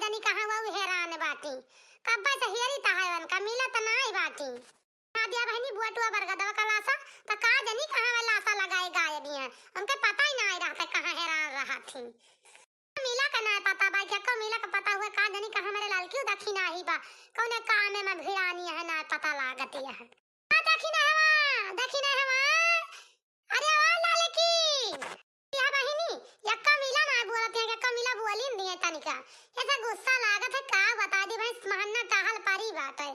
जानी कहां वो हैरान बाटी कब्बा से हियरी ताहवन का मिला त नाई बाटी दिया बहनी बुआ टुआ बरगदवा का लासा त का जानी कहां वे लासा लगाए गायब है उनके पता ही ना रहता कहां हैरान रहा थी मिला का ना पता बा क्या को मिला का पता हुआ का जानी कहां मेरे लालकी दक्षिणा ही बा कौने काम में भिड़ानी है ना पता लागती है दक्षिणा हवा अरे ओ लालकी या बहिनी यक्का मिला ना बोलत है यक्का मिला बोलिन दिए तनिका ऐसा गुस्सा लागत है का बता दे भाई महन्ना टहल पारी बात है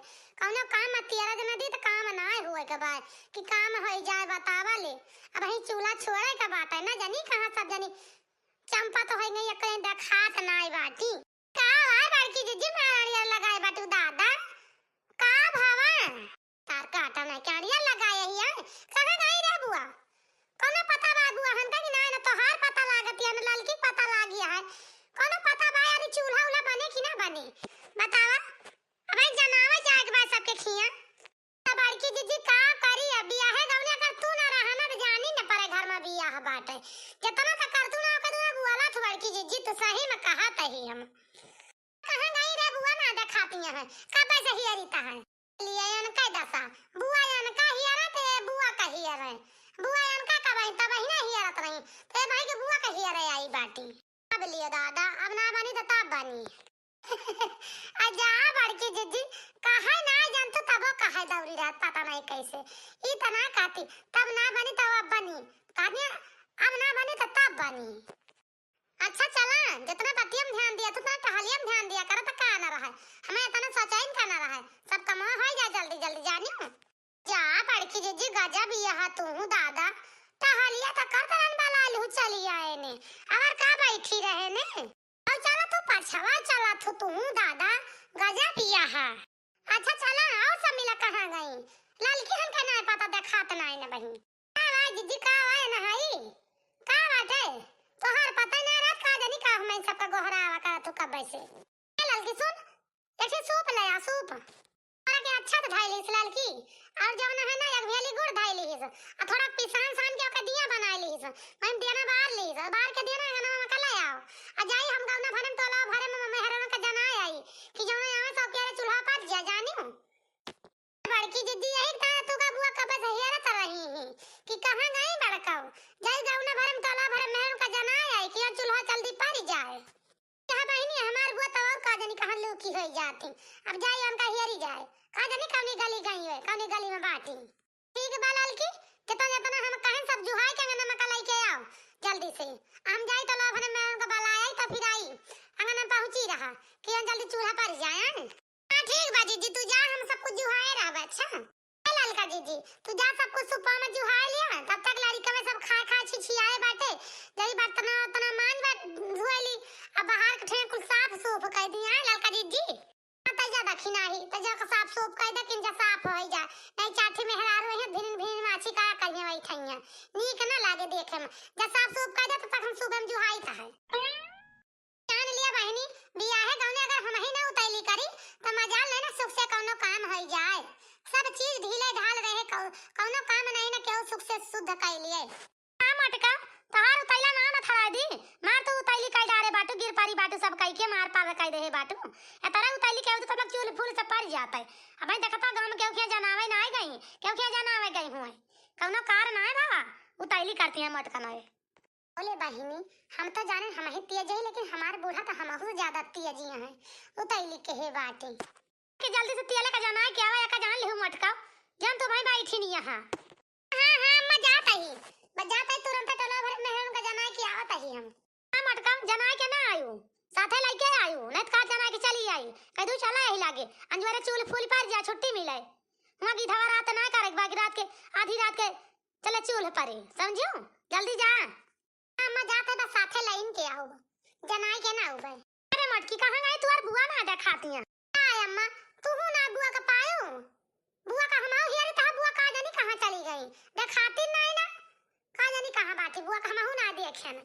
कौनो काम तियारा जना दी त काम ना होए के बा कि काम हो जाए बतावा ले अब ही चूल्हा छोड़े के बात है ना जानी कहां सब जानी चंपा तो है नहीं एकले देखात नाई बाटी का है बड़की जीजी मारिया लगाए बाटू दादा का भावा तार काटा नहीं काड़िया लगाए ही है कहां गई रे बुआ कोनो पता बा बुआ हन का कि ना तो हार पता लागत है ललकी पता लाग गया है कोनो पता बा यार चूल्हा उला बने कि ना बने बतावा अबे जनावे जाए के बाद सबके खिया बड़की जीजी का करी है बियाह है गवने अगर तू ना रहा ना तो जानी न परे घर में बियाह बाटे जितना का कर तू ना कर तू बुआला तो बड़की जीजी तो सही में कहा तही हम कहां गई रे बुआ ना दिखाती है कब से हियरीता है लिए अन का दसा बुआ अन का हियरा ते बुआ का हियर है बुआ अन का कब तब ही ना हियरत रही ते भाई के बुआ का हियर आई बाटी अब लिए दादा अब ना बनी तो तब बनी आजा बड़की जीजी कहा ना जान तो तब कहा दौरी रात पता नहीं कैसे इतना काती तब ना बनी तब अब बनी कहनी अब ना बनी तो तब बनी अच्छा चला जितना पतियम ध्यान दिया उतना टहलियम ध्यान दिया कर तो का ना रहा हमें इतना सोचाइन का ना रहा सब कमा हो जा जल्दी जल्दी जानियो जा बड़की जीजी गजब यह तू दादा टहलिया तो कर करन वाला लू चली आए ने और का बैठी रहे ने और चला तू पछवा चला तू दादा गजब यह अच्छा चला और सब मिला कहां गई ललकी हन का ना पता देखात ना है बहन का भाई जीजी का है ना हाई का बात है तोहर पता ना रात का जानी का हम सबका गोहरावा का तू कब से ललकी सुन एक सूप ले आ सूप और के अच्छा तो धाई ली ललकी और जब ना है ना एक भेली गुड़ धाई ली और थोड़ा पिसान सान के ओके दिया बना ली हम देना बाहर के देना है ना हम कल आओ आ जाई हम गावना भरम तोला भरे में मेहरन का जना आई कि जौना यहां सब के चूल्हा पर जा जानियो बड़की दीदी यही का तू का बुआ कब से हेरत रही है कि कहां गई बड़काऊ जाई गावना भरम तोला भरे मेहरन का जना आई कि चूल्हा जल्दी पर जाए यहां बहनी हमार बुआ तो और का जानी कहां लूकी हो जाती अब जाई उनका हेरी जाए का जानी कौनी गली गई है कौनी गली में बाटी ठीक बा ललकी जितना हम कहें सब जुहाई के नमक लेके आओ जल्दी से हम जाई तो लाभ में उनका बलाए तो फिर आई अंगन पहुंची रहा कि हम जल्दी चूल्हा पर जाए हां ठीक बा जीजी तू जा हम सब कुछ जुहाए रहब अच्छा ललका जीजी तू जा सब कुछ सुपा में जुहाए लिया तब तक लड़का में सब खा छिछियाए बाटे जई बर्तन तना मान बात धोली अब बाहर के ठेकुल साफ सूफ कर दिया ललका जीजी तजा दखिना ही तजा का साफ सूफ कर दे किन जा साफ हो जा नहीं चाठी में हरार रहे भिन भिन माछी का कहिए वही थैया नीक ना लागे देखे में जा साफ सूफ कर दे तो तक हम सुबह में जुहाई था है जान लिया बहनी बियाह है गांव में अगर हम ही ना उतैली करी तो मजा लेना सुख से कोनो काम हो जाए सब चीज ढीले ढाल रहे कोनो काम नहीं ना केहू सुख से शुद्ध कर लिए हां मटका तहार उतैला ना मत हरा दी मार तो उतैली कई डारे बाटू गिर पारी बाटू सब कई के मार पावे कई दे बाटू ए तरह उतैली के तो सब चूल फूल से पर जाता है अब भाई देखता गांव में केहू के जनावे ना आई गई केहू के जनावे गई हुए कोनो कार ना है बाबा उतैली करती है मटका ना बोले बहिनी हम तो जाने हम ही तेज है लेकिन हमारे बूढ़ा तो हमहु ज्यादा तेज हैं उतैली के हे बाटे कि जल्दी से तेल का जना क्या है का जान लिहु मटका जान तो भाई बैठी नहीं यहां हां हां मजाता ही तुरंत टला भर में का जना की आवत ही हम हां मटका जना के ना आयु साथे लेके आयु नहीं का जना के चली आई कह दू चला ही लागे अंजवारे चूल फूल पर जा छुट्टी मिले हुआ की धवा रात ना करे बाकी रात के आधी रात के चले चूल पर समझो जल्दी जा अम्मा जाते बस साथे लाइन के आओ जना के ना आओ भाई अरे मटकी कहां गई तू और बुआ ना दिखाती है हां अम्मा तू ना बुआ का पायो बुआ का हम आओ यार ता बुआ का जानी कहां चली गई दिखाती नहीं ना का जानी कहां बाटी बुआ का हमहु ना देखे ना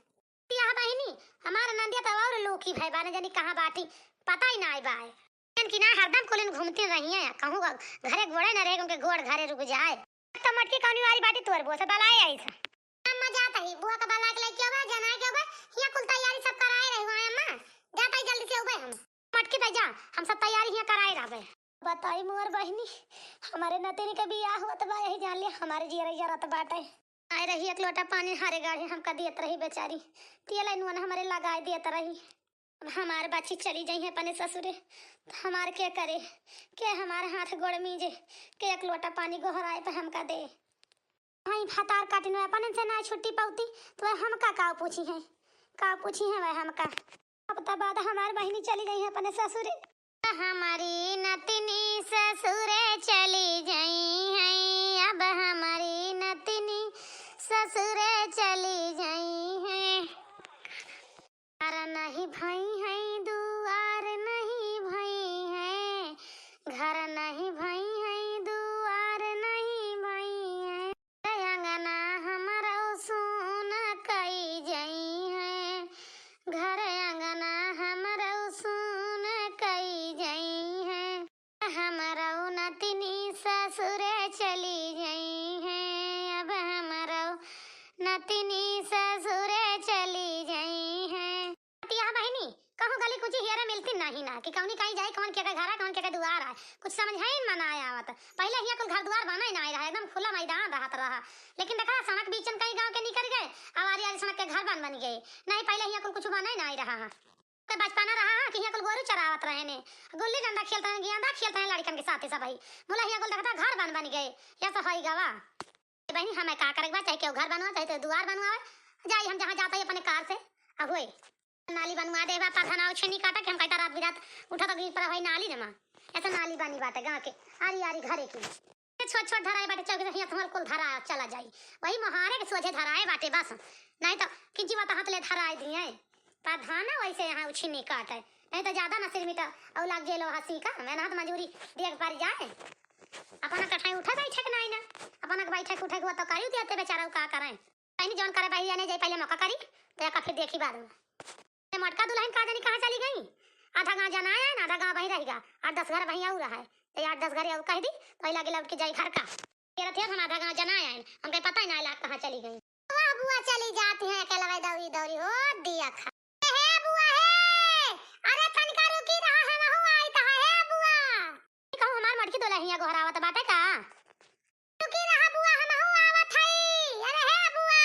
यहां बहिनी हमार नंदिया तो और लोकी भाई बाने जानी कहां बाटी पता ही ना आई बाय कि ना हरदम कोलिन घूमती रही है कहूं घरे घोड़े ना रहे उनके घोड़ घरे रुक जाए तो मटकी कौनी वाली बाटी तोर बुआ से बलाए आई था अम्मा जाता ही बुआ का बला के लेके आवे जना के आवे ये कुल तैयारी सब कराए रही हुआ अम्मा जाता ही जल्दी से उबे हम देखी भैया हम सब तैयारी यहाँ कराए रहबे। बताई मोर बहिनी हमारे नतीनी के बियाह हुआ तो बा यही जान ले हमारे जियरा जरत बाटे। आए रही एक लोटा पानी हारे गाड़ी हमका दियत रही बेचारी पियला नुन हमारे लगाए दियत रही। हमार बच्ची चली जाई है अपने ससुरे हमार के करे के हमारे हाथ गोड़ मीजे के एक लोटा पानी गोहराए पे हमका दे। भाई फतार काटिनो अपन से ना छुट्टी पाउती तो हमका का पूछी है वह हमका। अब तब बाद हमार बहिनी चली गई है अपने ससुरे। हमारी नतिनी ससुरे चली गई है अब हमारी नतिनी ससुरे चली गई है। घर नहीं भई है दुआर नहीं भई है घर नहीं भई है दुआर नहीं भई है अंगना हमारा सुन कई जई है घर अंगना हमारा सुन कई जई है हमारा नतिनी ससुरे चली गई है अब हमारा नतिनी ससुरे चली गई है। बहनी कहूँ गली कुछ हियरा मिलती नहीं ना कि कौनी कहीं जाए कौन के घर कौन के दुआर है कुछ समझ है मन आया आवत। पहले हिया कुल घर दुआर बना ही ना रहा एकदम खुला मैदान रहत रहा लेकिन देखा सड़क बीचन कई गांव के निकल गए आवारी वाली सड़क के घर बन गए नहीं पहले हिया कुल कुछ बना ही ना रहा। बचपना रहा कि हिया कुल गोरू चरावत रहे ने गुल्ली डंडा खेलते हैं गेंदा खेलते हैं लड़कन के साथ सब भाई बोला हिया कुल देखता घर बन गए या तो है गवा बहनी हमें का करे चाहे केहू घर बनवा चाहे दुआर बनवावे जाई हम जहाँ जाते अपने कार से अब हुए नाली बनवा देवा पधनाव छेनी काटा के हम कहता रात बिरात उठा तो गिर पर है नाली नमा ऐसा नाली बनी बाटे गांव के आरी आरी घरे की छोट छोट धराए बाटे चौक से तुम्हारे कुल धरा चला जाई वही मोहारे के सोझे धराए बाटे बस नहीं तो किंची बात हाथ ले धराए दिए पधाना वैसे यहाँ छीनी काटे नहीं तो ज्यादा ना सिर मीटर और लग गेलो हंसी का मैं हाथ मजूरी देख पर जाए अपना कठाई उठा बैठे के नहीं ना अपना बैठे उठे हुआ तो करी देते बेचारा का करें कहीं जौन करे बहिया नहीं जाए पहले मौका करी तो फिर देखी बाद में मटका दुल्हन का जानी कहाँ चली गई आधा गाँव जाना है ना आधा गाँव वही रहेगा 8-10 घर वही और है तो 8-10 घर और कह दी तो लगे लौट के जाए घर का तेरा थे हम आधा गाँव जाना है हमको पता ही ना कहाँ चली गई। बुआ बुआ चली जाती है अकेला दौड़ी दौड़ी हो दिया खा हे बुआ हे अरे तनिका रुकी रहा है वहु आई ता है बुआ कहूं हमार मटकी दुल्हनिया गोहरावत बाटे का रुकी रहा बुआ हम हु आवत हई अरे हे बुआ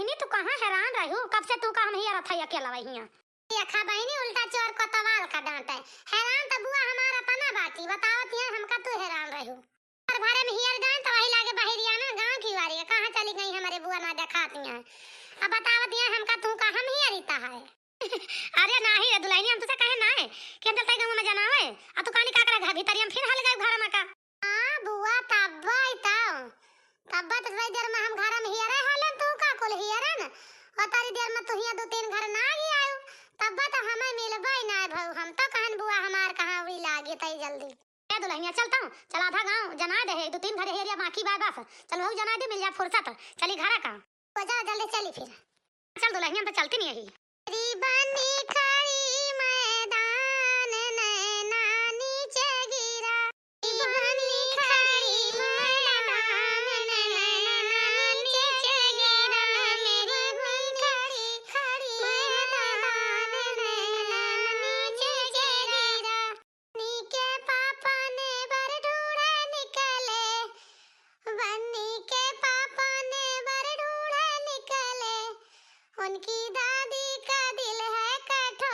इनी तू कहां हैरान रहू कब से तू का हम हिया रथ अकेला वहिया देखा बहनी उल्टा चोर को तवाल का डांटे हैरान तो बुआ हमारा तना बाटी बतावत है हमका तू हैरान रहू हर घरे में हियर गान तो वही लागे बहरिया ना गांव की वारी कहां चली गई हमारे बुआ ना दिखाती है अब बतावत है हमका तू का हम हियर रीता है अरे नाही रे दुल्हनी हम तुसे कहे ना है कि हम चलते गांव में जाना है आ तू कानी का करे घर भीतर हम फिर हल गए घर में का हां बुआ तब्बा तब्बा तो वही देर में हम घर में हियर हलन तू का कुल हियर न और तारी देर में तू हिया 2-3 घर ना ही आयो तब्बा तो हमें मिलबई ना भाऊ हम तो कहन बुआ हमार कहां हुई लागे तई जल्दी ए दुल्हनिया चलता हूं चल आधा गांव जना दे 2-3 घर हेरिया बाकी बात बस चल भाऊ जना दे मिल जा फुर्सत चली घर का हो जा जल्दी चली फिर चल दुल्हनिया हम तो चलती नहीं है बनी खड़ी मैदान नैना नीचे गिरा बनी खड़ी मैदान नैना नीचे गिरा मेरी बनी खड़ी मैदान नैना नीचे गिरा नी के पापा ने बर ढूंढे निकले बन्नी के पापा ने बर ढूंढे निकले उनकी दादी का दिल है कठोर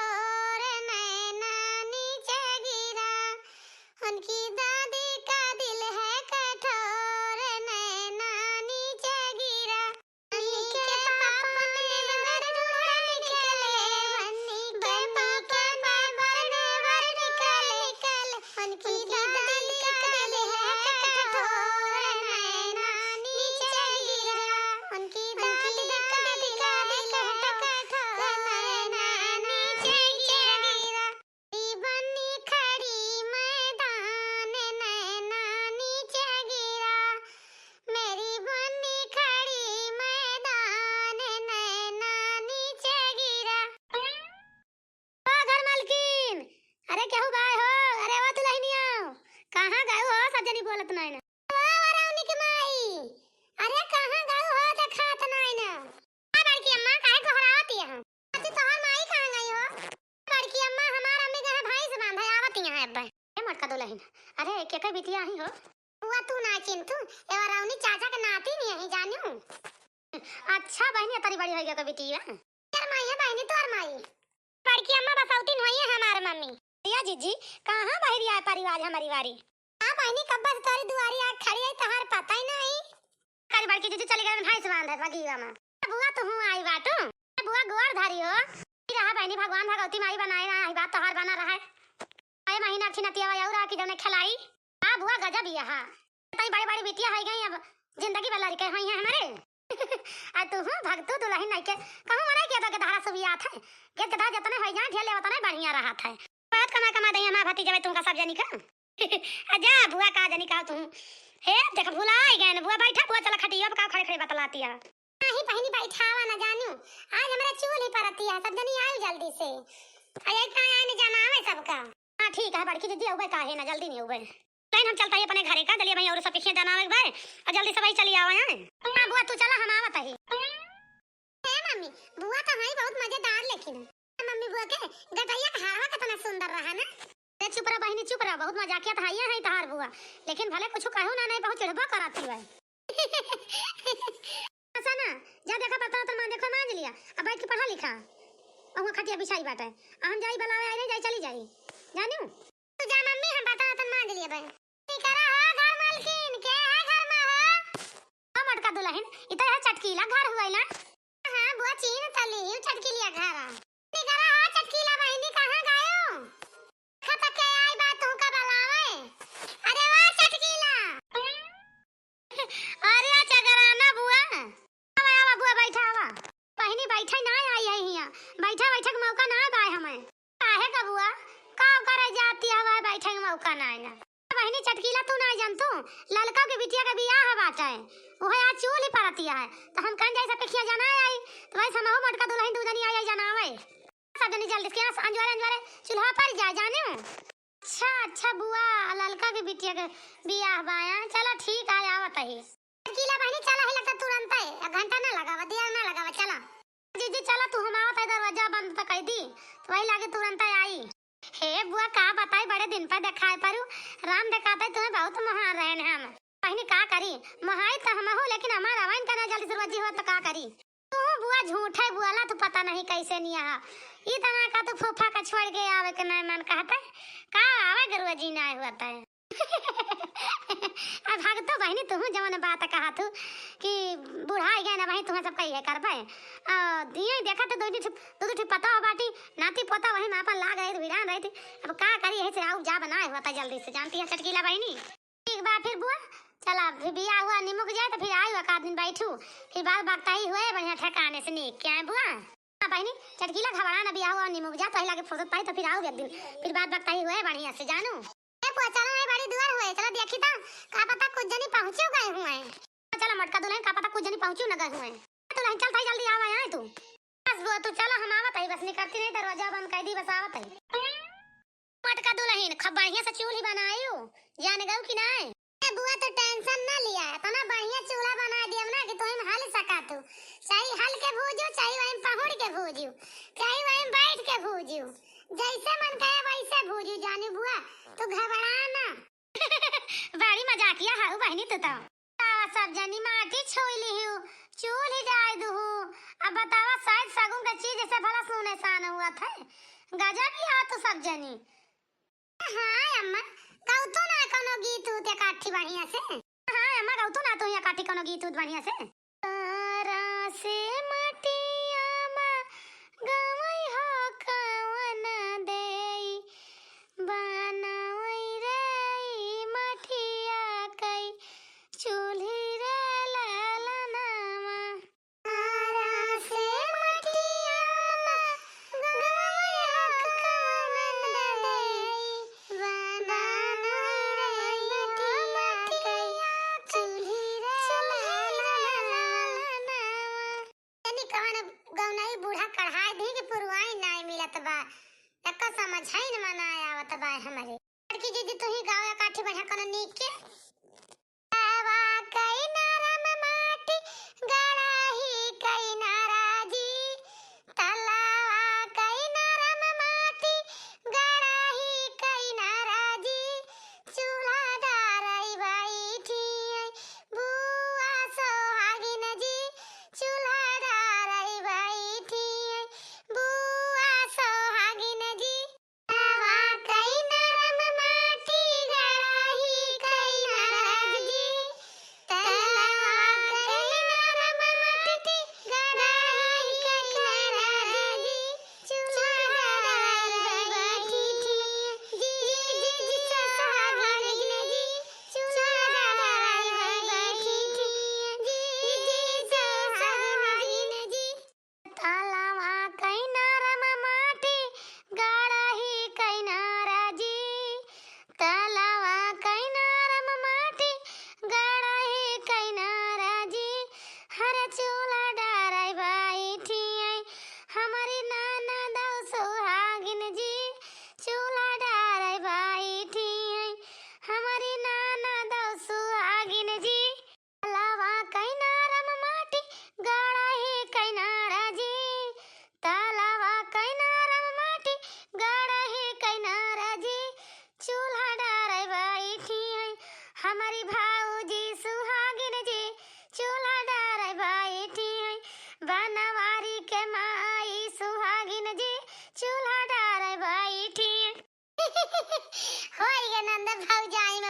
आवत यहाँ अब ए मटका दुल्हन। अरे के के बिटिया ही हो बुआ तू ना चिंतु एवा राउनी चाचा के नाती नहीं है जानू। अच्छा बहनी तेरी बड़ी होई के बिटिया यार माई है बहनी तोर माई बड़की अम्मा बसौती होई है हमार मम्मी। या जीजी कहां बहरी आए परिवार हमारी वारी हां बहनी कब से तोरी दुआरी आ खड़ी है तहार पता ही नहीं। करी बड़की जीजी चली गई भाई से बांध है बगीवा में बुआ तू हूं आई बाटू बुआ गोर धारी हो रहा बहनी भगवान भगवती माई बनाए ना आई बात तोहार बना रहा है आए महीना छिनतिया और की जने खिलाई हां बुआ गजब यहां तई बड़ी बड़ी बिटिया हो गई अब जिंदगी वाला लड़के होई है हमारे आ तू हूं भगतू दुल्हन नहीं के कहूं मना के तो धारा सुबियात है के कदा जतने होई जाए ढेले उतने बढ़िया रहा था बात कमा कमा दे हमार भतीजा तुमका सब जनी का आजा बुआ का जनी का तू हे देख भुला गए बुआ बैठा बुआ चला खटिया पे का खड़े खड़े बतलाती है नहीं पहली बैठावा ना जानू आज हमारा चूल्ही परती है सब जनी आयो जल्दी से अरे का आए न जनावे सबका हां ठीक है बड़की दीदी उबे काहे ना जल्दी नहीं उबे लाइन हम चलता है अपने घरे का दलिया भाई और सब पीछे जनावे भाई और जल्दी से भाई चली आवा है हां बुआ तू चला हम आवत है ए मम्मी बुआ तो है बहुत मजेदार लेकिन मम्मी बुआ के गटैया का हारवा कितना सुंदर रहा ना ए चुप रह बहनी चुप रह बहुत मजाकिया था ये है तार बुआ लेकिन भले कुछ कहू ना नहीं बहुत चिढ़बा कराती है ऐसा ना जा देखा पता तो मां देखो मान लिया अब बैठ के पढ़ा लिखा और खटिया बिछाई बाटे हम जाई बुलावे आई नहीं जाई चली जाई जानू तू जा मम्मी हम बता तो मान लिया बहन ठीक करा हो घर मालकिन के है घर में हो मटका दुल्हन इतना है चटकीला घर हुआ ना हां बुआ चीन तली चटकी लिया घर ठीक करा हो चटकीला बहनी कहां गयो खता के आई बात तू का बुलावे अरे वाह चटकीला अरे अच्छा कराना बुआ आवा बुआ बैठा आवा बहनी बैठा ना आई है हिया बैठा बैठा के मौका ना बाय हमें काहे का बुआ का करे जाती हवा बैठे के मौका ना आना बहनी चटकीला तू ना जान तू ललका के बिटिया का बियाह है बाटे ओहे आज चूल्ही परती है तो हम कन जैसे पेखिया जाना आई तो भाई समहो मटका दुल्हन दूधनी आई जनावे सब जनी जल्दी के अंजवारे अंजवारे चूल्हा पर जा जाने अच्छा अच्छा बुआ ललका के बिटिया के बियाह बाया चलो ठीक है आवत है चटकीला बहनी चला है लगता तुरंत है 1 घंटा ना लगावा दिया ना लगावा चला जीजी चला तू हम आवत है दरवाजा बंद तो कर दी तो वही लागे तुरंत आई हे बुआ का बताई बड़े दिन पर देखाए पारू राम देखाते तुम्हें बहुत महान रहन हम बहनी का करी महाई तो हम हो लेकिन हमारा वाइन करना जल्दी से रोजी हो तो का करी तू बुआ झूठे बुआला तो पता नहीं कैसे नहीं आ ई तना का तो फूफा का छोड़ के आवे के नहीं मन कहता का आवे गरुआ जी ना होता है अब भाग तो बहनी तू जवन बात कहा तू कि बुढ़ाई गए ना भाई तुम्हें सब कही है करबे दिए देखा तो दो पता हो बाटी नाती पोता वही में अपन लाग रही वीरान रही थी अब का करी है से आउ जा बनाए होता जल्दी से जानती है चटकीला बहनी एक बार फिर बुआ चला फिर बिया हुआ निमुक जाए तो फिर आयु एक आध दिन बैठू फिर बात बागता ही हुए बढ़िया ठिकाने से नहीं क्या है बुआ बहनी चटकीला घबरा ना बिया हुआ निमुक जा पहला के फुर्सत पाई तो फिर आओ एक दिन फिर बात बागता ही हुए बढ़िया से जानू ए बुआ चलो नहीं बड़ी दूर हुए चलो देखी था का पता कुछ जनी पहुंचे गए हुए चला मटका दुल्हन का पता कुछ जनी पहुंचू न गए हुए तो नहीं चल भाई जल्दी आवा यहां तू बस बुआ तू चला हम आवत है बस निकलती नहीं दरवाजा बंद कर दी बस आवत है मटका दुल्हन खब बढ़िया से चूल्ही बनायो जाने गऊ कि नहीं बुआ तो टेंशन ना लिया है तना बढ़िया चूल्हा बना दिया ना कि तुम हल सका तू चाहे हल के भूजो चाहे वहीं पहुड़ के भूजो चाहे वहीं बैठ के भूजो जैसे मन करे वैसे भूजो जानी बुआ तू घबरा ना बड़ी मजाकिया है बहनी तू तो सब जनी माटी छोइली हूं चूल्ही जाय दू अब बतावा शायद सगुन का चीज से भला सुने सान हुआ था गजब ही तो सब जनी हां अम्मा गाउ तो ना कोनो गीत उते काठी बढ़िया से हां अम्मा गाउ तो ना तो या काठी कोनो गीत उत बढ़िया से तारा से मटिया मा गवई हो कवन देई बनावई रे मठिया कई चूल्ही रे लालनामा तारा से मटिया मा गवई हो कवन देई समझाई न मनाया आवत बा हमारे लड़की दीदी तू ही गाँव या काठी बढ़िया कोनो नीक के आवा कई नरम माटी गड़ाही कई नाराजी तलावा कई नरम माटी गड़ाही कई ना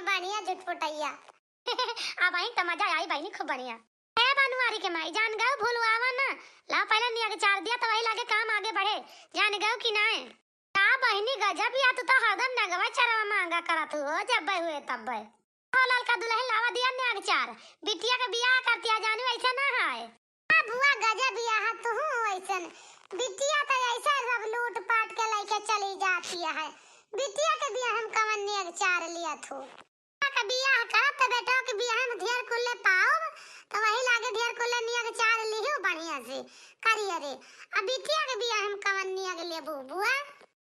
बढ़िया झुटपुटैया। अब आई तो मजा आई बहनी खूब बढ़िया। है बनुआरी के माई जान गए भूलवावा ना। ला पहले निया के चार दिया तो वही लागे काम आगे बढ़े। जान गए कि ना है? का बहनी गजब या तो हरदम नगवा चरवा मांगा करत हो जब बे हुए तब बे। ओ ललका दुल्हन लावा दिया निया के चार। बिटिया के बियाह करतिया जानी वैसा ना है। हां बुआ गजब बियाह तो हूं वैसन। बिटिया तो ऐसा सब लूट पाट के लेके चली जाती है। बिटिया के बियाह हम कवन निया के चार लिया थो। का बियाह करत तो बेटा के बियाह में ढेर कुल्ले पाओ तो वही लागे ढेर कुल्ले निया के चार लियो बढ़िया से करिए रे। अब बिटिया के बियाह हम कवन निया के लेबू बुआ।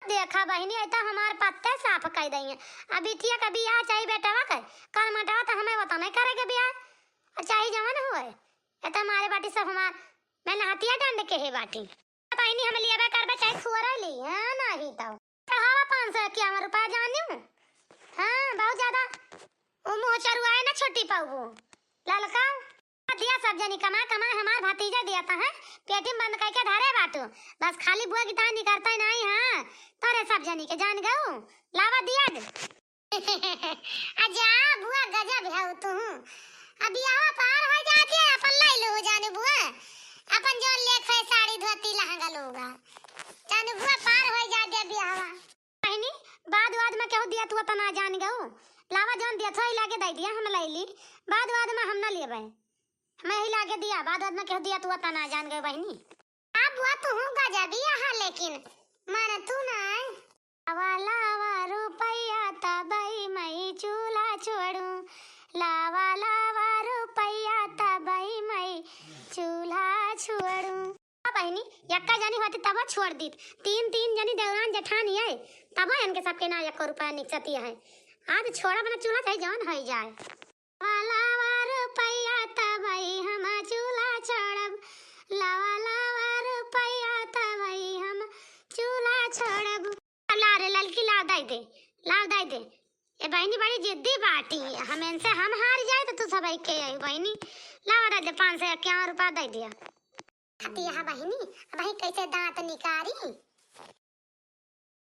देखा बहनी ऐता हमार पत्ते साफ कर देंगे। अब बिटिया का बियाह चाहिए बेटा के कल मटावा तो हमें बता नहीं करेगे बियाह चाहिए जवान हुए ऐता हमारे बाटी सब हमार मैं नहातिया डंड के है बाटी बहनी हम लिया करबे चाहे सुअर ली हां नहीं तो कहावा 551 रुपया जानियो। हां बहुत ज्यादा ओ मुंह चरुआए ना छोटी पाऊ ललका दिया सब जनी कमा कमा हमार भतीजा दिया था है पेटी में बंद करके धरे बाटो बस खाली बुआ की तानी करता ही नहीं। हां तोरे सब जनी के जान गऊ लावा दिया आजा बुआ गजब है तू। अब यहां पार हो जाती है अपन ले लो जाने बुआ अपन जो लेखे साड़ी धोती लहंगा लोगा जाने बुआ पार हो जा दे बियाहवा बहनी बाद में कहू दिया तू तना जान गऊ लावा जान दिया थोड़ी लागे दे दिया हम ले ली बाद में हम ना लेबे मैं ही लागे दिया बाद में कह दिया तू तना जान गए बहनी। अब बुआ तू गजब बियाह लेकिन माने तू ना लावा रुपया तबई मई चूल्हा छोड़ू लावा लावा रुपया तबई मई चूल्हा छोड़ू। बहनी यक्का जानी होती तब छोड़ दी तीन जनी देवरान जेठानी है तब इनके सबके ना 1 रुपया निकसती है आज छोड़ा बना चूल्हा चाहे जान हो जाए लावा रुपया तबई हम चूल्हा छोड़ब लावा रुपया तबई हम चूल्हा छोड़ब। ला रे ललकी लाव दे दे ए बहनी बड़ी जिद्दी बाटी हम इनसे हम हार जाए तो तू सब के आई बहनी लावा दे 551 रुपया दे दिया। बहनी भाई कैसे दांत निकारी